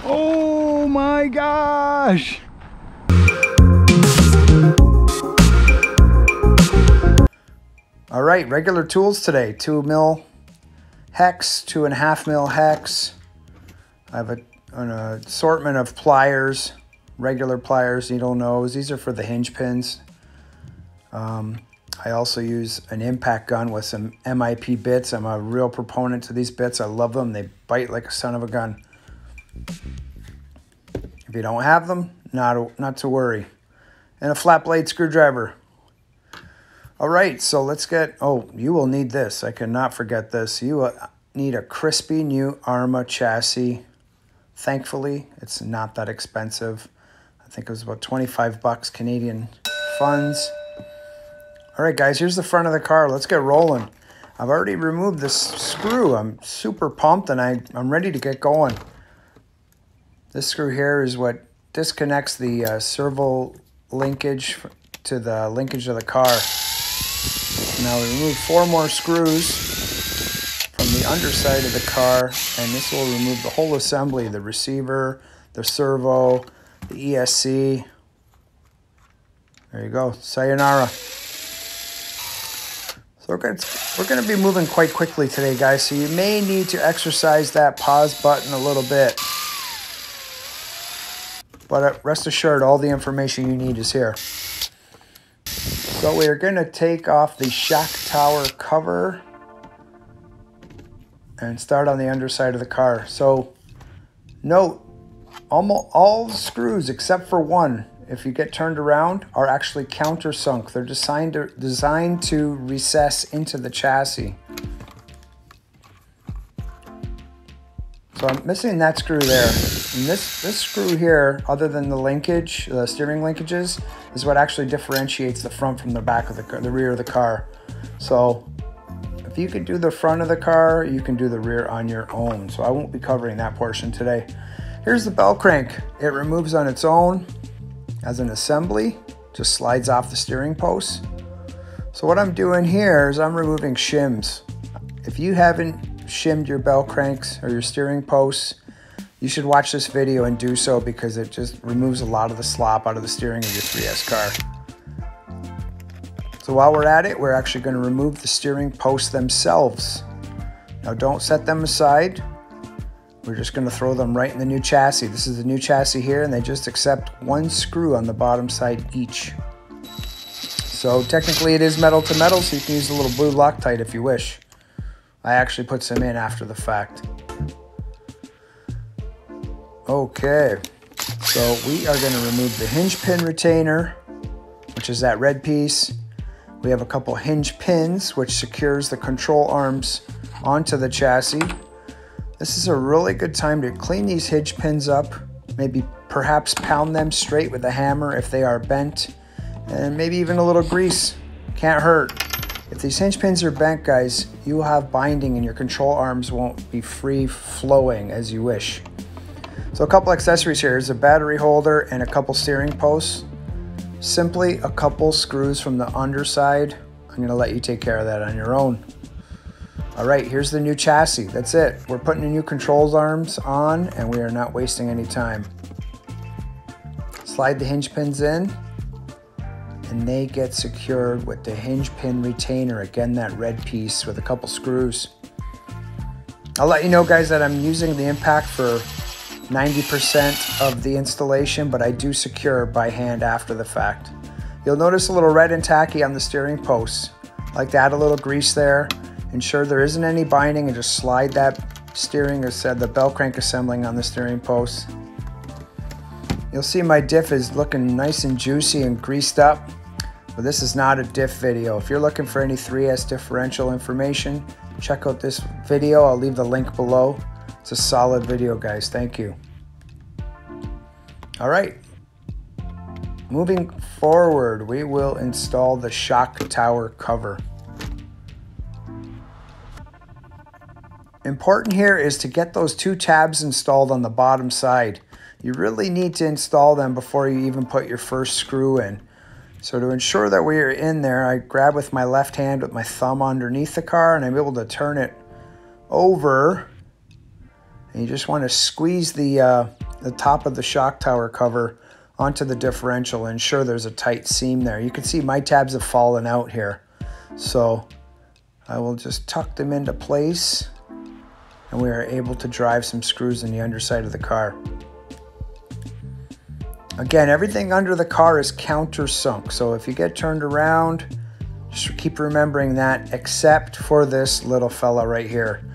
Oh my gosh! All right, regular tools today. 2mm hex, 2.5mm hex. I have an assortment of pliers, regular pliers, needle nose. These are for the hinge pins. I also use an impact gun with some MIP bits. I'm a real proponent to these bits. I love them. They bite like a son of a gun. If you don't have them, not to worry. And a flat blade screwdriver. All right, so let's get, oh, you will need this. I cannot forget this. You need a crispy new Arrma chassis. Thankfully, it's not that expensive. I think it was about 25 bucks Canadian funds. All right, guys, here's the front of the car. Let's get rolling. I've already removed this screw. I'm super pumped, and I'm ready to get going. This screw here is what disconnects the servo linkage to the linkage of the car. Now we remove 4 more screws from the underside of the car, and this will remove the whole assembly, the receiver, the servo, the ESC. There you go, sayonara. So we're going to be moving quite quickly today, guys, so you may need to exercise that pause button a little bit. But rest assured, all the information you need is here. So we are going to take off the shock tower cover and start on the underside of the car. So note, almost all the screws except for one, if you get turned around, are actually countersunk. They're designed to recess into the chassis. So I'm missing that screw there. And this screw here, other than the linkage, the steering linkages, is what actually differentiates the front from the back of the rear of the car. So if you can do the front of the car, you can do the rear on your own. So I won't be covering that portion today. Here's the Bellcrank. It removes on its own as an assembly, just slides off the steering post. So what I'm doing here is I'm removing shims. If you haven't shimmed your Bellcranks or your steering posts, you should watch this video and do so, because it just removes a lot of the slop out of the steering of your 3S car. So while we're at it, we're actually going to remove the steering posts themselves. Now don't set them aside. We're just going to throw them right in the new chassis. This is the new chassis here, and they just accept 1 screw on the bottom side each. So technically it is metal to metal, so you can use a little blue Loctite if you wish. I actually put some in after the fact. Okay, so we are going to remove the hinge pin retainer, which is that red piece. We have a couple hinge pins, which secures the control arms onto the chassis. This is a really good time to clean these hinge pins up, maybe perhaps pound them straight with a hammer if they are bent, and maybe even a little grease. Can't hurt. If these hinge pins are bent, guys, you will have binding and your control arms won't be free flowing as you wish. So a couple accessories here is a battery holder and a couple steering posts. Simply a couple screws from the underside. I'm going to let you take care of that on your own. All right, here's the new chassis. That's it. We're putting the new controls arms on, and we are not wasting any time. Slide the hinge pins in, and they get secured with the hinge pin retainer. Again, that red piece with a couple screws. I'll let you know, guys, that I'm using the impact for 90% of the installation, but I do secure by hand after the fact. You'll notice a little red and tacky on the steering posts. I like to add a little grease there. Ensure there isn't any binding, and just slide that steering, or said the Bellcrank assembling on the steering post. You'll see my diff is looking nice and juicy and greased up, but this is not a diff video. If you're looking for any 3S differential information, check out this video. I'll leave the link below. It's a solid video, guys. Thank you. All right. Moving forward, we will install the shock tower cover. Important here is to get those 2 tabs installed on the bottom side. You really need to install them before you even put your first screw in. So to ensure that we are in there, I grab with my left hand with my thumb underneath the car, and I'm able to turn it over. And you just want to squeeze the the top of the shock tower cover onto the differential and ensure there's a tight seam there. You can see my tabs have fallen out here. So I will just tuck them into place, and we are able to drive some screws in the underside of the car. Again, everything under the car is countersunk, so if you get turned around, just keep remembering that, except for this little fella right here.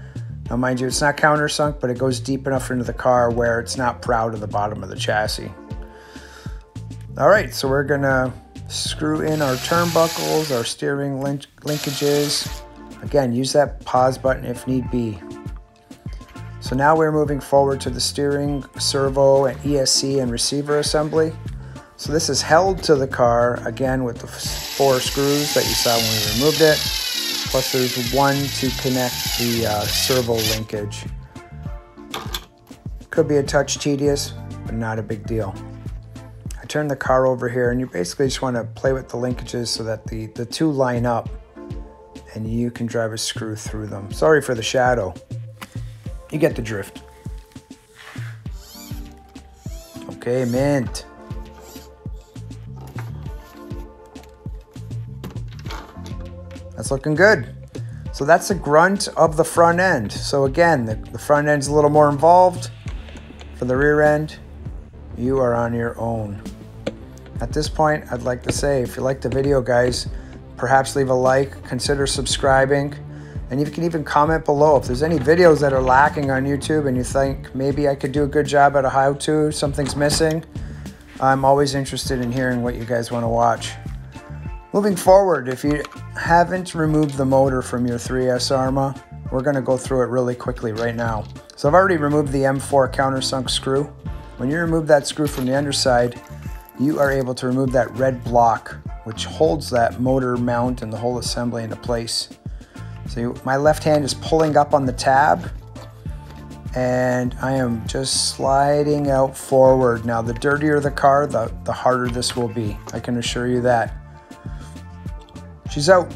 Now mind you, it's not countersunk, but it goes deep enough into the car where it's not proud of the bottom of the chassis. All right, so we're gonna screw in our turnbuckles, our steering linkages. Again, use that pause button if need be. So now we're moving forward to the steering, servo, and ESC and receiver assembly. So this is held to the car, again, with the 4 screws that you saw when we removed it. Plus there's 1 to connect the servo linkage. Could be a touch tedious, but not a big deal. I turn the car over here, and you basically just want to play with the linkages so that the 2 line up, and you can drive a screw through them. Sorry for the shadow. You get the drift. Okay, mint. That's looking good. So that's the grunt of the front end. So again, the front end's a little more involved. For the rear end, you are on your own. At this point, I'd like to say, if you liked the video, guys, perhaps leave a like, consider subscribing, and you can even comment below. If there's any videos that are lacking on YouTube and you think maybe I could do a good job at a how-to, something's missing, I'm always interested in hearing what you guys want to watch. Moving forward, if you haven't removed the motor from your 3S Arrma, we're going to go through it really quickly right now. So I've already removed the M4 countersunk screw. When you remove that screw from the underside, you are able to remove that red block, which holds that motor mount and the whole assembly into place. So my left hand is pulling up on the tab, and I am just sliding out forward. Now, the dirtier the car, the harder this will be. I can assure you that. She's out.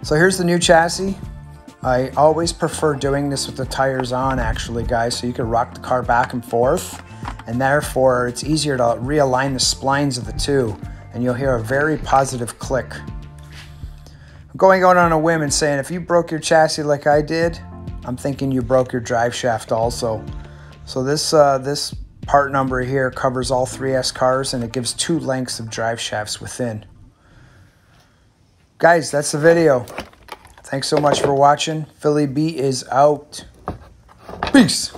So here's the new chassis. I always prefer doing this with the tires on, actually, guys, so you can rock the car back and forth, and therefore it's easier to realign the splines of the 2, and you'll hear a very positive click. I'm going out on a whim and saying, if you broke your chassis like I did, I'm thinking you broke your drive shaft also. So this part number here covers all 3S cars, and it gives 2 lengths of drive shafts within. Guys, that's the video. Thanks so much for watching. Philly B is out. Peace.